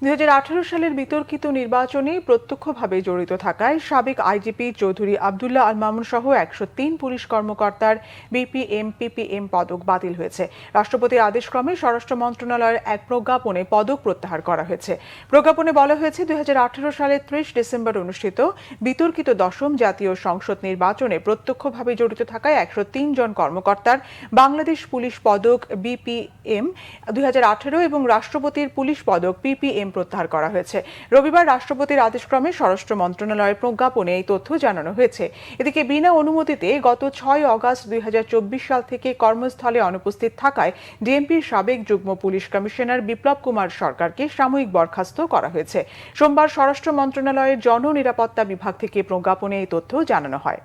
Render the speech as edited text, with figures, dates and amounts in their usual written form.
2018 সালের বিতর্কিত নির্বাচনে প্রত্যক্ষভাবে জড়িত থাকায় সাবেক আইজিপি চৌধুরী আব্দুল্লাহ আল মামুন সহ 103 পুলিশ কর্মকর্তার বিপিএম পিপিএম পদক বাতিল হয়েছে। রাষ্ট্রপতির আদেশক্রমে স্বরাষ্ট্র মন্ত্রণালয়ের এক প্রজ্ঞাপনে পদক প্রত্যাহার করা হয়েছে। প্রজ্ঞাপনে বলা হয়েছে, 2018 সালের 30 ডিসেম্বর অনুষ্ঠিত বিতর্কিত দশম জাতীয় সংসদ নির্বাচনে প্রত্যক্ষভাবে জড়িত থাকায় 103 জন কর্মকর্তার বাংলাদেশ পুলিশ পদক বিপিএম 2018 এবং রাষ্ট্রপতির পুলিশ পদক পিপিএম প্রত্যাহার করা হয়েছে। রবিবার রাষ্ট্রপতির আদেশক্রমে স্বরাষ্ট্র মন্ত্রণালয়ের প্রজ্ঞাপনে এই তথ্য জানানো হয়েছে। এদিকে বিনা অনুমতিতে গত 6 অগস্ট 2024 সাল থেকে কর্মস্থলে অনুপস্থিত থাকায় ডিএমপির সাবেক যুগ্ম পুলিশ কমিশনার বিপ্লব কুমার সরকারকে সাময়িক বরখাস্ত করা হয়েছে। সোমবার স্বরাষ্ট্র মন্ত্রণালয়ের জননিরাপত্তা বিভাগ থেকে প্রজ্ঞাপনে এই তথ্য জানানো হয়।